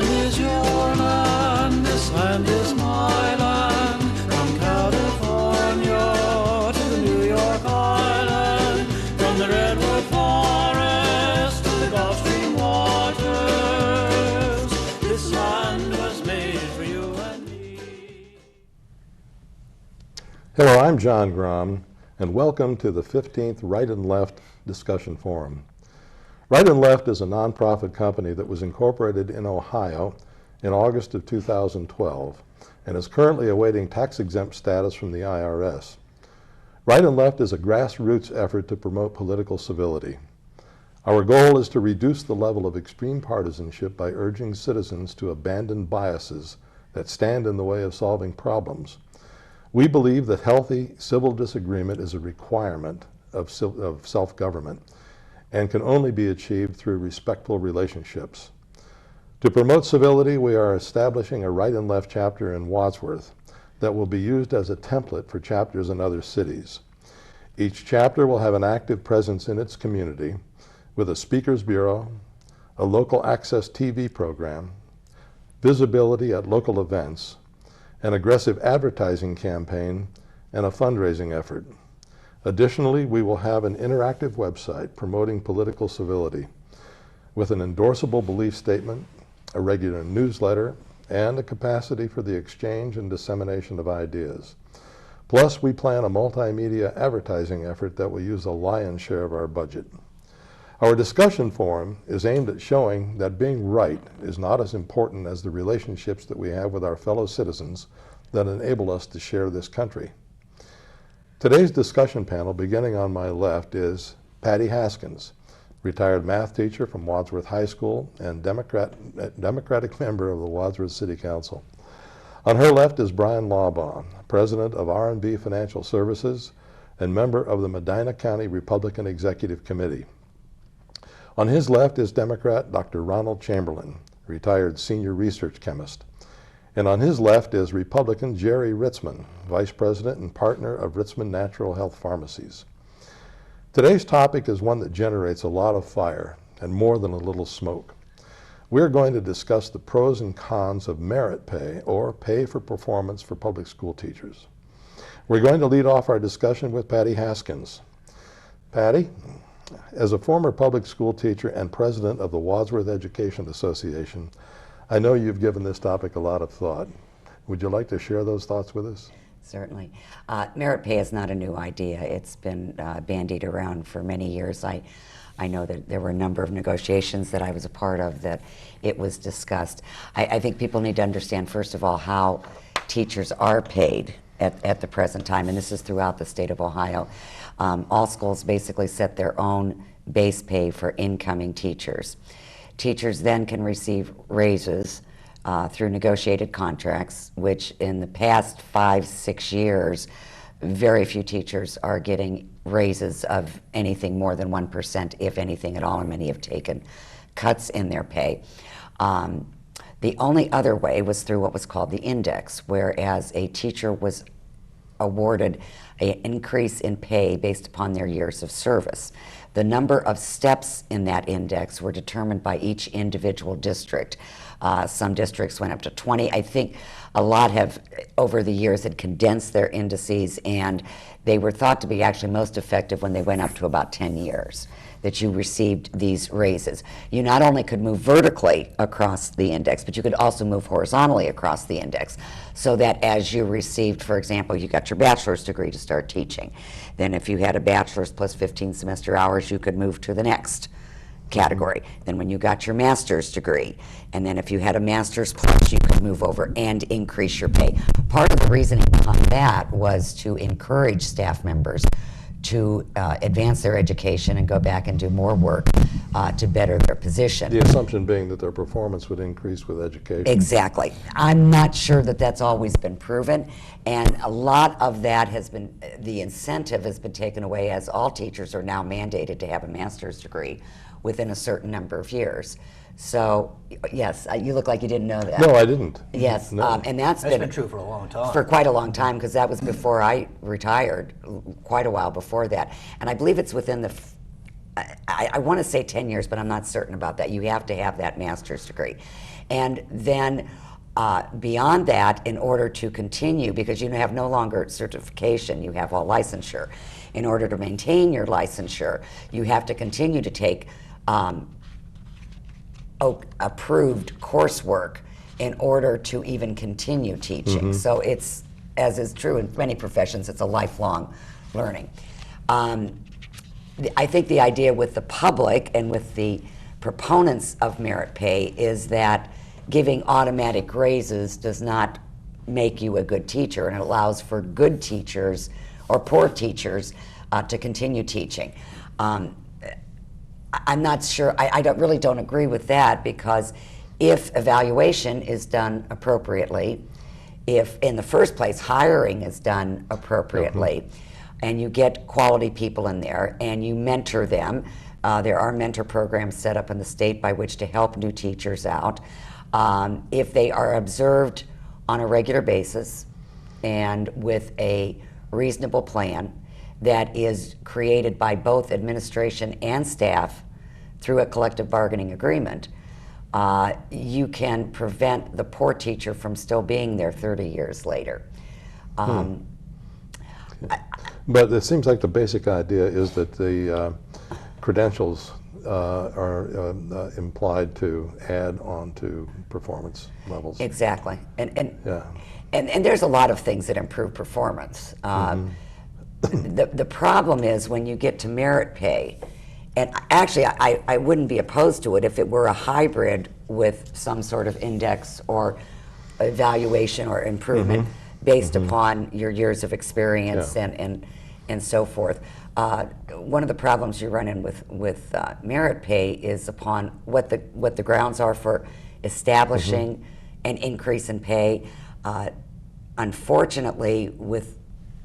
land is your land, this land is my land. From California to the New York Island, from the Redwood Forest to the Gulf Stream waters, this land was made for you and me. Hello, I'm John Grom, and welcome to the 15th Right and Left Discussion Forum. Right and Left is a nonprofit company that was incorporated in Ohio in August of 2012 and is currently awaiting tax-exempt status from the IRS. Right and Left is a grassroots effort to promote political civility. Our goal is to reduce the level of extreme partisanship by urging citizens to abandon biases that stand in the way of solving problems. We believe that healthy civil disagreement is a requirement of self-government and can only be achieved through respectful relationships. To promote civility, we are establishing a Right and Left chapter in Wadsworth that will be used as a template for chapters in other cities. Each chapter will have an active presence in its community with a speakers bureau, a local access TV program, visibility at local events, an aggressive advertising campaign, and a fundraising effort. Additionally, we will have an interactive website promoting political civility with an endorsable belief statement, a regular newsletter, and a capacity for the exchange and dissemination of ideas. Plus, we plan a multimedia advertising effort that will use a lion's share of our budget. Our discussion forum is aimed at showing that being right is not as important as the relationships that we have with our fellow citizens that enable us to share this country. Today's discussion panel, beginning on my left, is Patty Haskins, retired math teacher from Wadsworth High School and Democratic member of the Wadsworth City Council. On her left is Bryan Laubaugh, president of R&B Financial Services and member of the Medina County Republican Executive Committee. On his left is Democrat Dr. Ronald Chamberlin, retired senior research chemist. And on his left is Republican Jerry Ritzman, vice president and partner of Ritzman Natural Health Pharmacies. Today's topic is one that generates a lot of fire and more than a little smoke. We're going to discuss the pros and cons of merit pay, or pay for performance, for public school teachers. We're going to lead off our discussion with Patty Haskins. Patty, as a former public school teacher and president of the Wadsworth Education Association, I know you've given this topic a lot of thought. Would you like to share those thoughts with us? Certainly. Merit pay is not a new idea. It's been bandied around for many years. I know that there were a number of negotiations that I was a part of that it was discussed. I think people need to understand, first of all, how teachers are paid at the present time, and this is throughout the state of Ohio. All schools basically set their own base pay for incoming teachers. Teachers then can receive raises through negotiated contracts, which in the past 5-6 years, very few teachers are getting raises of anything more than 1%, if anything at all, and many have taken cuts in their pay. The only other way was through what was called the index, whereas a teacher was awarded an increase in pay based upon their years of service. The number of steps in that index were determined by each individual district. Some districts went up to 20. I think a lot have, over the years, had condensed their indices, and they were thought to be actually most effective when they went up to about 10 years, that you received these raises. You not only could move vertically across the index, but you could also move horizontally across the index, so that as you received, for example, you got your bachelor's degree to start teaching. Then if you had a bachelor's plus 15 semester hours, you could move to the next category. Then when you got your master's degree, and then if you had a master's plus, you could move over and increase your pay. Part of the reasoning behind that was to encourage staff members to advance their education and go back and do more work to better their position. The assumption being that their performance would increase with education. Exactly. I'm not sure that that's always been proven, and a lot of that has been, the incentive has been taken away, as all teachers are now mandated to have a master's degree within a certain number of years. So, yes, you look like you didn't know that. No, I didn't. Yes, No. And that's been true for a long time. For quite a long time, because that was before I retired, quite a while before that. And I believe it's within the, I want to say 10 years, but I'm not certain about that. You have to have that master's degree. And then beyond that, in order to continue, because you have no longer certification, you have all licensure. In order to maintain your licensure, you have to continue to take approved coursework in order to even continue teaching. So it's, as is true in many professions, it's a lifelong learning. I think the idea with the public and with the proponents of merit pay is that giving automatic raises does not make you a good teacher, and it allows for good teachers or poor teachers to continue teaching. I'm not sure, I really don't agree with that, because if evaluation is done appropriately, if in the first place hiring is done appropriately, and you get quality people in there and you mentor them, there are mentor programs set up in the state by which to help new teachers out. If they are observed on a regular basis and with a reasonable plan that is created by both administration and staff through a collective bargaining agreement, you can prevent the poor teacher from still being there 30 years later. But it seems like the basic idea is that the credentials are implied to add on to performance levels. Exactly. And there's a lot of things that improve performance. The problem is when you get to merit pay, and actually I wouldn't be opposed to it if it were a hybrid with some sort of index or evaluation or improvement based upon your years of experience and so forth. One of the problems you run in with merit pay is upon what the grounds are for establishing an increase in pay. Unfortunately,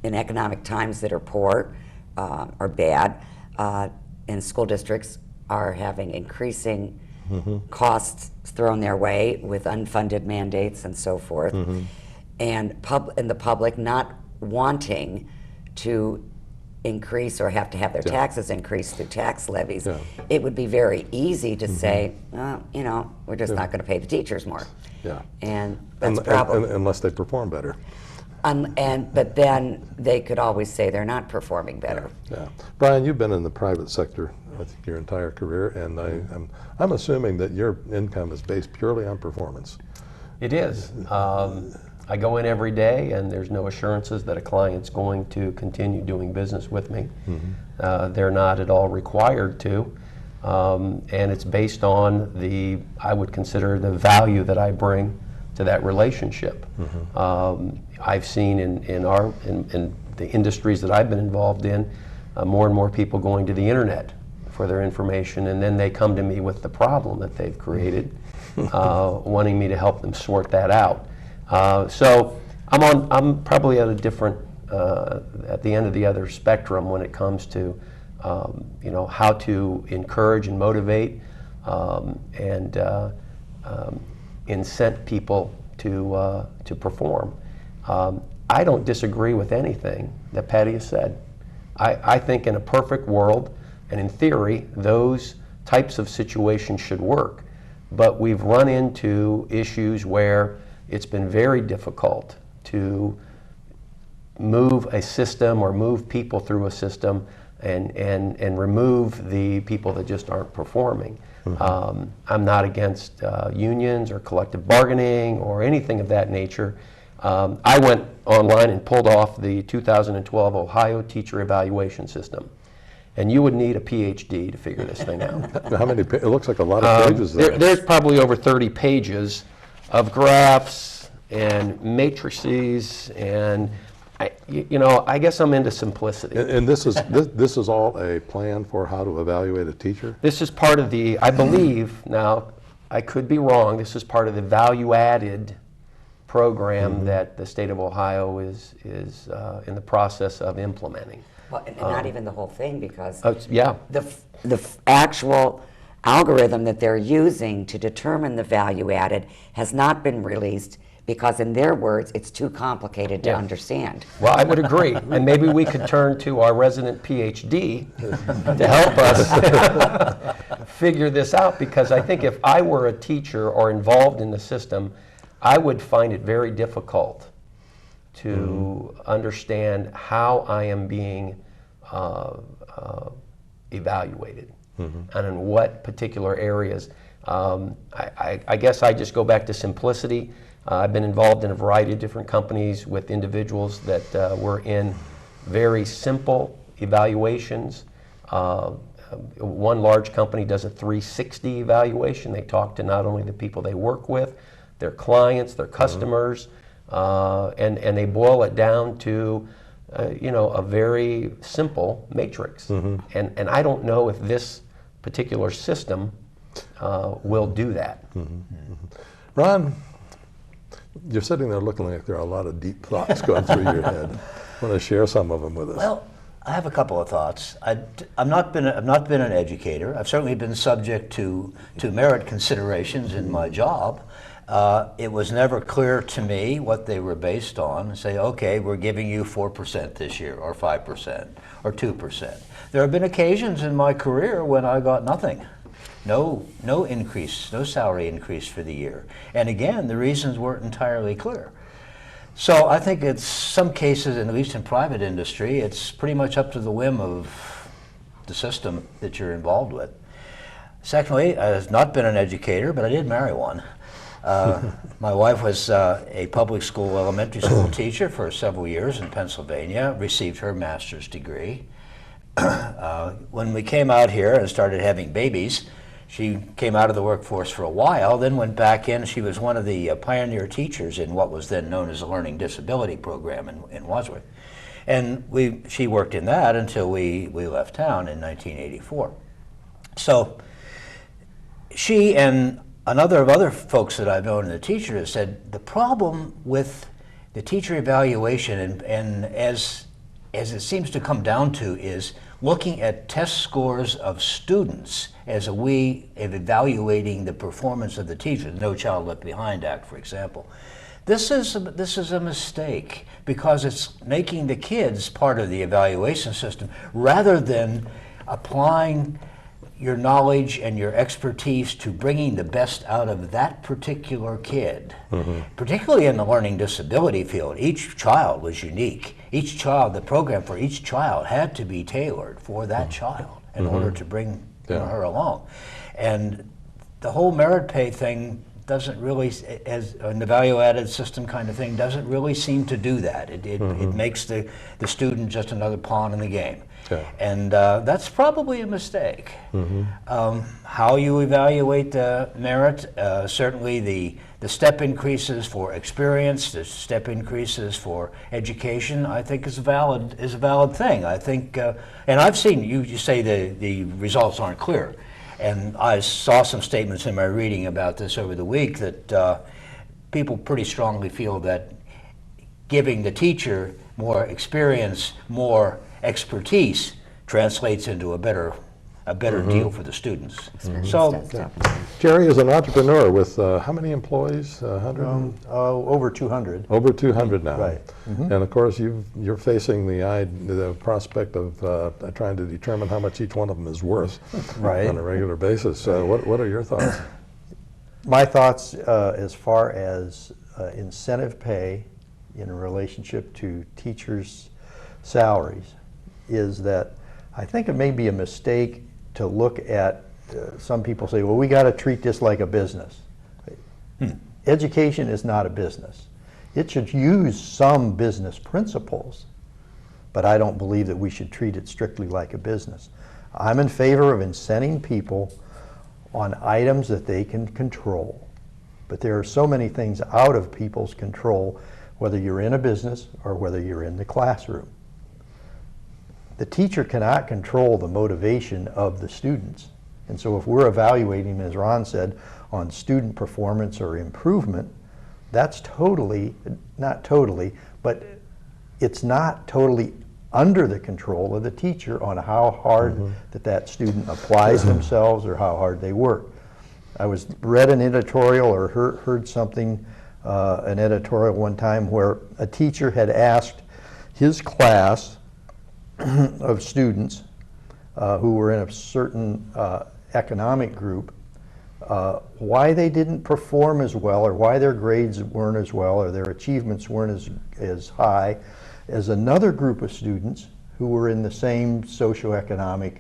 in economic times that are poor or bad, and school districts are having increasing costs thrown their way with unfunded mandates and so forth, and the public not wanting to increase or have to have their taxes increased through tax levies, it would be very easy to say, well, we're just not going to pay the teachers more. And that's a problem. Unless they perform better. But then they could always say they're not performing better. Bryan, you've been in the private sector, I think, your entire career, and I'm assuming that your income is based purely on performance. It is. I go in every day, and there's no assurances that a client's going to continue doing business with me. They're not at all required to, and it's based on I would consider the value that I bring to that relationship. I've seen in the industries that I've been involved in, more and more people going to the internet for their information, and then they come to me with the problem that they've created, wanting me to help them sort that out. So I'm probably at a different, at the end of the other spectrum when it comes to how to encourage and motivate and incent people to perform. I don't disagree with anything that Patty has said. I think in a perfect world, and in theory, those types of situations should work. But we've run into issues where it's been very difficult to move a system or move people through a system and remove the people that just aren't performing. I'm not against unions or collective bargaining or anything of that nature. I went online and pulled off the 2012 Ohio Teacher Evaluation System. And you would need a PhD to figure this thing out. How many? It looks like a lot of pages there. There's probably over 30 pages of graphs and matrices, and I guess I'm into simplicity. And this is all a plan for how to evaluate a teacher? This is part of I believe, now I could be wrong, this is part of the value-added program that the state of Ohio is in the process of implementing. Well, and not even the whole thing, because the actual algorithm that they're using to determine the value added has not been released because, in their words, it's too complicated to understand. Well, I would agree, and maybe we could turn to our resident PhD to help us figure this out, because I think if I were a teacher or involved in the system, I would find it very difficult to understand how I am being evaluated and in what particular areas. I guess I just go back to simplicity. I've been involved in a variety of different companies with individuals that were in very simple evaluations. One large company does a 360 evaluation. They talk to not only the people they work with, their clients, their customers, and they boil it down to a very simple matrix. And I don't know if this particular system will do that. Ron, you're sitting there looking like there are a lot of deep thoughts going through your head. Want to share some of them with us? Well, I have a couple of thoughts. I've not been an educator. I've certainly been subject to merit considerations in my job. It was never clear to me what they were based on. Say, okay, we're giving you 4% this year, or 5%, or 2%. There have been occasions in my career when I got nothing. No increase, no salary increase for the year. And again, the reasons weren't entirely clear. So I think it's some cases, at least in private industry, it's pretty much up to the whim of the system that you're involved with. Secondly, I've not been an educator, but I did marry one. My wife was a public school, elementary school teacher for several years in Pennsylvania, received her master's degree. When we came out here and started having babies, she came out of the workforce for a while, then went back in. She was one of the pioneer teachers in what was then known as a learning disability program in Wadsworth. And she worked in that until we left town in 1984. So she and a number of other folks that I've known in the teacher have said the problem with the teacher evaluation, and as it seems to come down to, is looking at test scores of students as a way of evaluating the performance of the teacher. The No Child Left Behind Act, for example. This is a mistake, because it's making the kids part of the evaluation system rather than applying your knowledge and your expertise to bringing the best out of that particular kid. Particularly in the learning disability field, each child was unique. Each child, the program for each child had to be tailored for that child in order to bring her along. And the whole merit pay thing doesn't really, as an value-added system kind of thing, doesn't really seem to do that. It makes the student just another pawn in the game. And that's probably a mistake. How you evaluate the merit, certainly the step increases for experience, the step increases for education, I think is a valid thing. I think, and I've seen, you say the results aren't clear. And I saw some statements in my reading about this over the week that people pretty strongly feel that giving the teacher more experience, more expertise, translates into a better deal for the students. So, Jerry is an entrepreneur with how many employees? 100? Over 200. Over 200 now. Right. And of course, you're facing the prospect of trying to determine how much each one of them is worth on a regular basis. What are your thoughts? My thoughts as far as incentive pay in relationship to teachers' salaries is that I think it may be a mistake to look at, some people say, well, we got to treat this like a business. Education is not a business. It should use some business principles, but I don't believe that we should treat it strictly like a business. I'm in favor of incenting people on items that they can control, but there are so many things out of people's control, whether you're in a business or whether you're in the classroom. The teacher cannot control the motivation of the students. And so if we're evaluating, as Ron said, on student performance or improvement, that's not totally, but it's not totally under the control of the teacher on how hard that student applies themselves or how hard they work. I read an editorial or heard something, an editorial one time where a teacher had asked his class of students who were in a certain economic group, why they didn't perform as well, or why their grades weren't as well, or their achievements weren't as high as another group of students who were in the same socioeconomic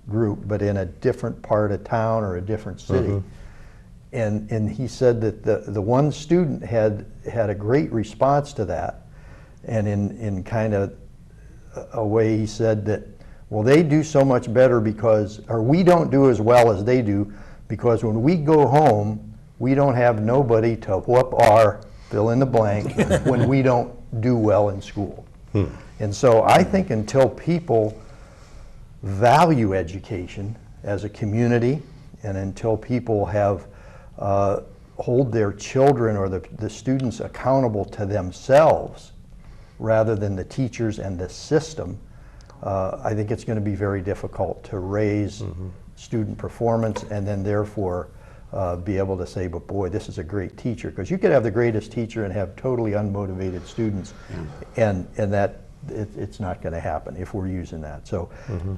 group, but in a different part of town or a different city. And he said that the one student had a great response to that, and in kind of a way he said that, well, they do so much better because, or we don't do as well as they do, because when we go home, we don't have nobody to whoop our fill in the blank when we don't do well in school. And so I think until people value education as a community, and until people have hold their children or the students accountable to themselves rather than the teachers and the system, I think it's going to be very difficult to raise student performance and then therefore be able to say, but boy, this is a great teacher. Because you could have the greatest teacher and have totally unmotivated students, and that it's not going to happen if we're using that. So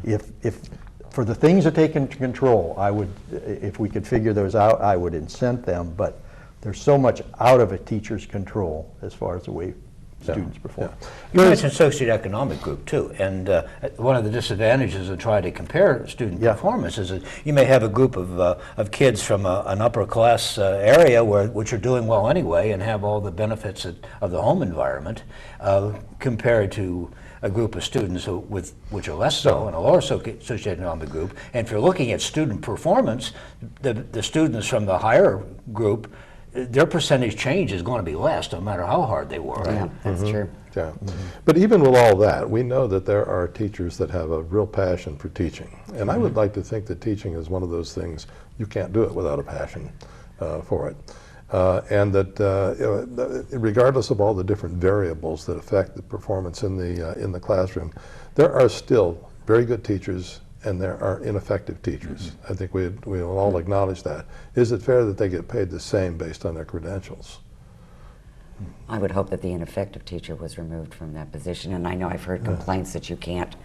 if for the things that they can control, I would, if we could figure those out, I would incent them, but there's so much out of a teacher's control as far as the way students perform. You mentioned socioeconomic group too, and one of the disadvantages of trying to compare student performance is that you may have a group of kids from an upper class area which are doing well anyway and have all the benefits of the home environment compared to a group of students which are less so in a lower socioeconomic group. And if you're looking at student performance, the students from the higher group, their percentage change is going to be less no matter how hard they work. Yeah, that's true. Yeah. But even with all that, we know that there are teachers that have a real passion for teaching. And I would like to think that teaching is one of those things, you can't do it without a passion for it. And that regardless of all the different variables that affect the performance in the classroom, there are still very good teachers and there are ineffective teachers. I think we'll all acknowledge that. Is it fair that they get paid the same based on their credentials? I would hope that the ineffective teacher was removed from that position, and I know I've heard complaints that you can't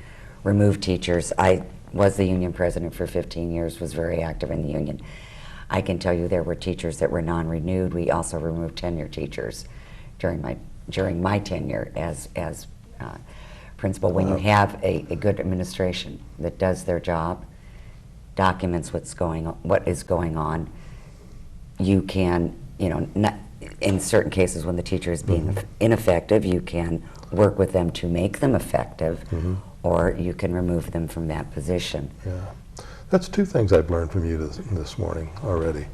remove teachers. I was the union president for 15 years, was very active in the union. I can tell you there were teachers that were non-renewed. We also removed tenure teachers during my tenure as principal. When you have a good administration that does their job, documents what is going on, you can, in certain cases when the teacher is being ineffective, you can work with them to make them effective, or you can remove them from that position. Yeah. That's two things I've learned from you this morning already.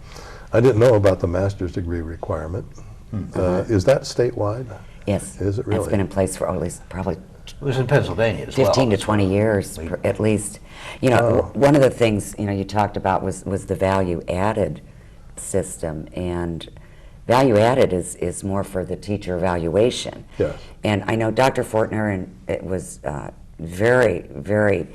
I didn't know about the master's degree requirement. Is that statewide? Yes. Is it really? It's been in place for at least probably It was in Pennsylvania as 15 well. to 20 years at least. One of the things you talked about was the value added system, and value added is more for the teacher evaluation. Yes. And I know Dr. Fortner was very, very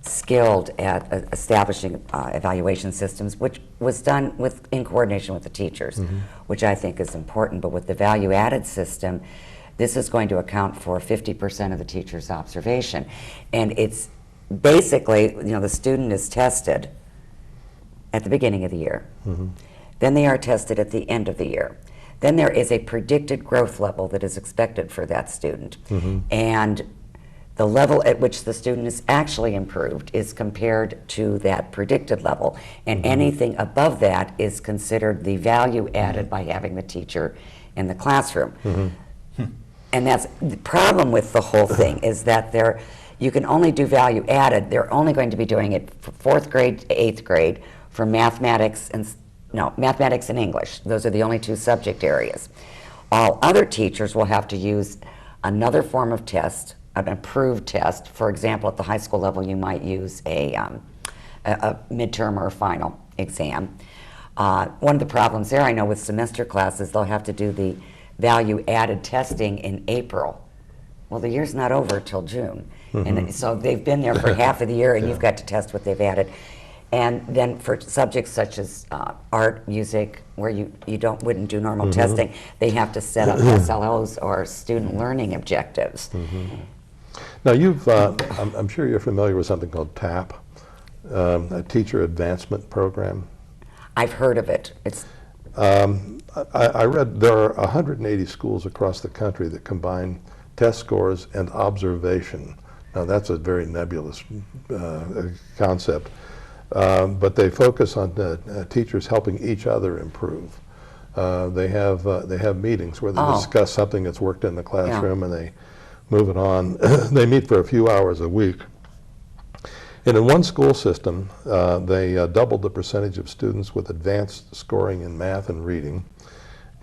skilled at establishing evaluation systems, which was done in coordination with the teachers, which I think is important. But with the value added system, this is going to account for 50% of the teacher's observation. And it's basically, the student is tested at the beginning of the year. Then they are tested at the end of the year. Then there is a predicted growth level that is expected for that student. And the level at which the student is actually improved is compared to that predicted level. And anything above that is considered the value added by having the teacher in the classroom. And that's the problem with the whole thing, is that you can only do value added. They're only going to be doing it for 4th grade to 8th grade for mathematics and English. Those are the only 2 subject areas. All other teachers will have to use another form of test, an approved test. For example, at the high school level, you might use a midterm or a final exam. One of the problems there, I know with semester classes, they'll have to do the value added testing in April. Well, the year's not over till June. And so they've been there for half of the year, and you've got to test what they've added. And then for subjects such as art, music, where you wouldn't do normal testing, they have to set up SLOs or student learning objectives. Now I'm sure you're familiar with something called TAP, a teacher advancement program. I've heard of it. It's I read there are 180 schools across the country that combine test scores and observation. Now that's a very nebulous concept, but they focus on teachers helping each other improve. They have meetings where they discuss something that's worked in the classroom and they move it on. They meet for a few hours a week. And in one school system, they doubled the percentage of students with advanced scoring in math and reading,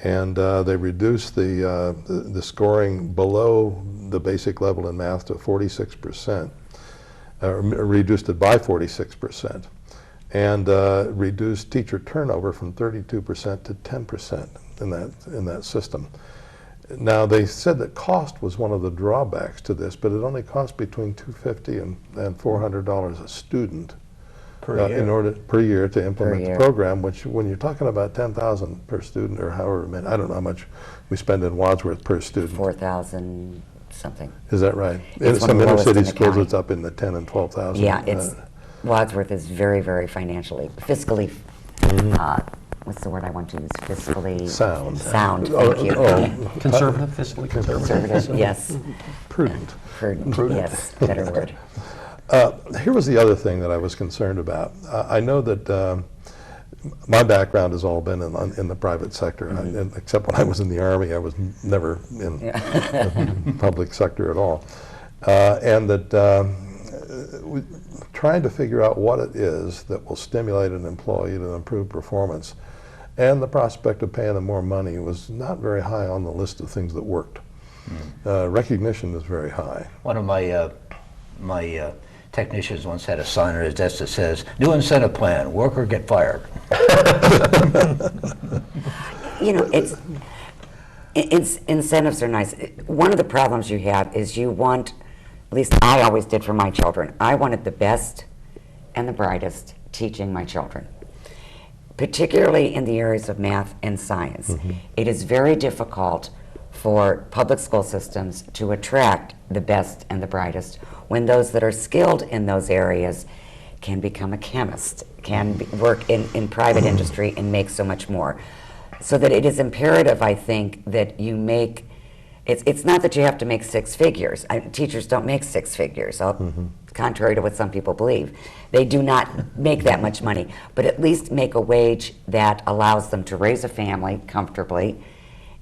and they reduced the scoring below the basic level in math to 46%, reduced it by 46%, and reduced teacher turnover from 32% to 10% in that system. Now, they said that cost was one of the drawbacks to this, but it only cost between $250 and $400 a student per year to implement the program, which when you're talking about $10,000 per student or however many, I don't know how much we spend in Wadsworth per student. 4,000 something. Is that right? In It's one some of the inner lowest city in the schools, county. it's up in the 10 and 12,000. Yeah, Wadsworth is very, very fiscally, what's the word I want to use? Fiscally Sound. Sound, thank you. Conservative, fiscally conservative. Conservative, yes. Prudent. Prudent, yes, better word. Here was the other thing that I was concerned about. I know that my background has all been in the private sector, except when I was in the Army. I was never in the public sector at all. And that trying to figure out what it is that will stimulate an employee to improve performance and the prospect of paying them more money was not very high on the list of things that worked. Recognition is very high. One of my technicians once had a sign on his desk that says, "New incentive plan, work or get fired." You know, incentives are nice. One of the problems you have is you want, at least I always did for my children, I wanted the best and the brightest teaching my children, particularly in the areas of math and science. It is very difficult for public school systems to attract the best and the brightest when those that are skilled in those areas can become a chemist, work in private industry and make so much more. So that it is imperative, I think, that you make, it's not that you have to make six figures. Teachers don't make six figures, contrary to what some people believe. They do not make that much money, but at least make a wage that allows them to raise a family comfortably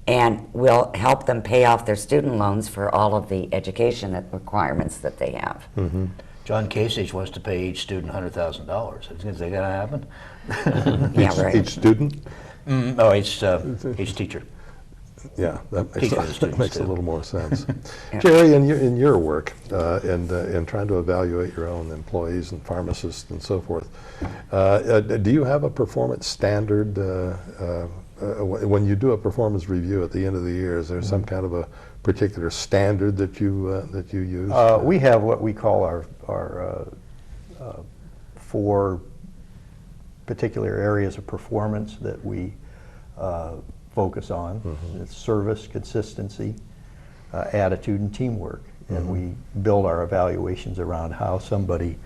and will help them pay off their student loans for all of the education requirements that they have. John Kasich wants to pay each student $100,000. Is that going to happen? Yeah, right. Each student? No, each teacher. Yeah, that Teaching the students, makes a too. little more sense. Jerry, in your work and trying to evaluate your own employees and pharmacists and so forth, do you have a performance standard when you do a performance review at the end of the year? Is there some kind of a particular standard that you use? We have what we call our 4 particular areas of performance that we focus on. It's service, consistency, attitude, and teamwork. And we build our evaluations around how somebody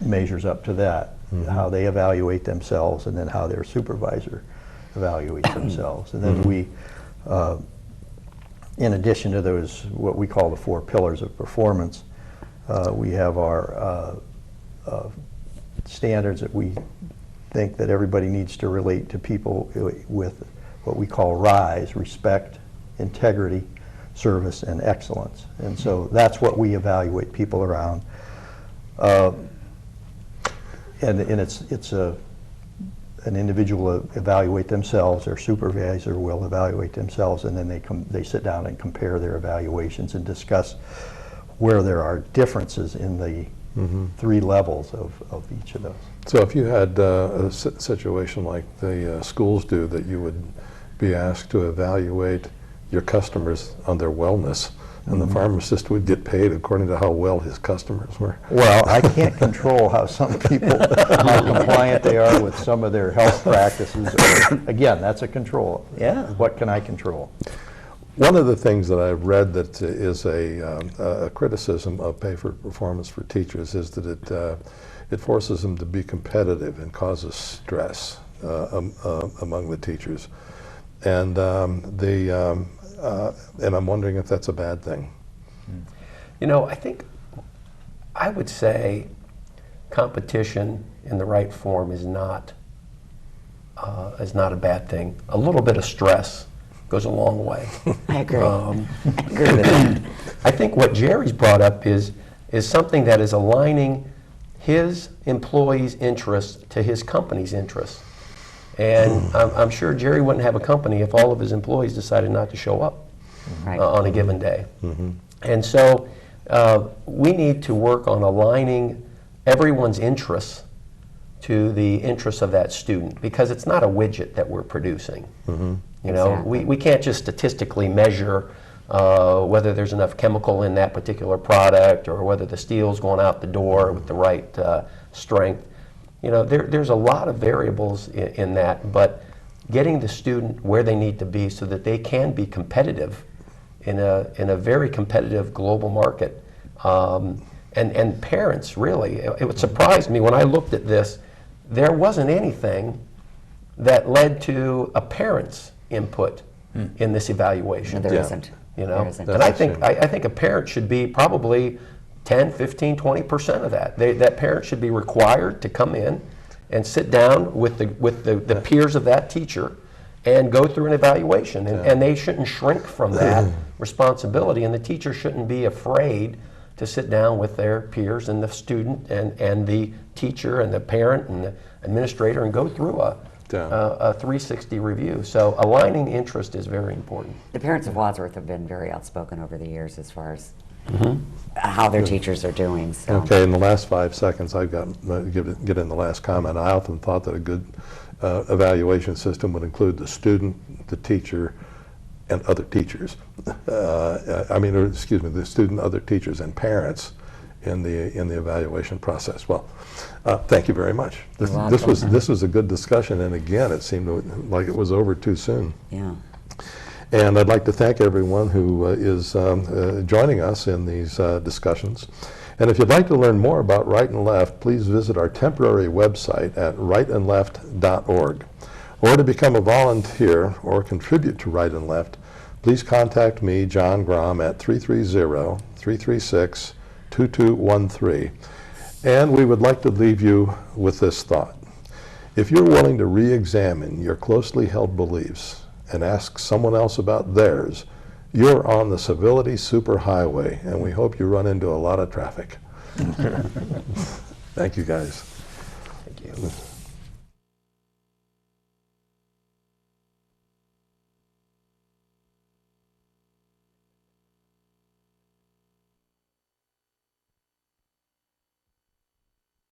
measures up to that, how they evaluate themselves, and then how their supervisor evaluates themselves. And then we, in addition to those, what we call the 4 pillars of performance, we have our standards that we think that everybody needs to relate to people with what we call RISE, respect, integrity, service, and excellence. And so that's what we evaluate people around. And it's an individual will evaluate themselves, their supervisor will evaluate themselves, and then they sit down and compare their evaluations and discuss where there are differences in the 3 levels of each of those. So if you had a situation like the schools do, that you would be asked to evaluate your customers on their wellness, and the pharmacist would get paid according to how well his customers were. Well, I can't control how some people, how compliant they are with some of their health practices. Again, that's a control. Yeah. What can I control? One of the things that I've read that is a criticism of pay for performance for teachers is that it forces them to be competitive and causes stress among the teachers. And and I'm wondering if that's a bad thing. You know, I would say competition in the right form is not a bad thing. A little bit of stress goes a long way. I agree. I agree with that. I think what Jerry's brought up is something that is aligning his employees' interests to his company's interests. And I'm sure Jerry wouldn't have a company if all of his employees decided not to show up on a given day. And so we need to work on aligning everyone's interests to the interests of that student, because it's not a widget that we're producing. You know, Exactly. we can't just statistically measure whether there's enough chemical in that particular product or whether the steel's going out the door with the right strength. You know, there's a lot of variables in that, but getting the student where they need to be so that they can be competitive in a very competitive global market. And parents, really, it surprised me when I looked at this, there wasn't anything that led to a parent's input in this evaluation. No, there isn't. You know, There isn't. and I think a parent should be probably 10, 15, 20% of that. That parent should be required to come in and sit down with the peers of that teacher and go through an evaluation. And they shouldn't shrink from that responsibility, and the teacher shouldn't be afraid to sit down with their peers and the student and the teacher and the parent and the administrator and go through a 360 review. So aligning interest is very important. The parents of Wadsworth have been very outspoken over the years as far as how their teachers are doing. So. Okay, in the last 5 seconds, I've got to get in the last comment. I often thought that a good evaluation system would include the student, the teacher, and other teachers. The student, other teachers, and parents in the evaluation process. Well, thank you very much. This was a good discussion, and again, it seemed like it was over too soon. Yeah. And I'd like to thank everyone who is joining us in these discussions. And if you'd like to learn more about Right and Left, please visit our temporary website at rightandleft.org. Or to become a volunteer or contribute to Right and Left, please contact me, John Grom, at 330-336-2213. And we would like to leave you with this thought. If you're willing to re-examine your closely held beliefs and ask someone else about theirs, you're on the civility superhighway, and we hope you run into a lot of traffic. Thank you, guys. Thank you.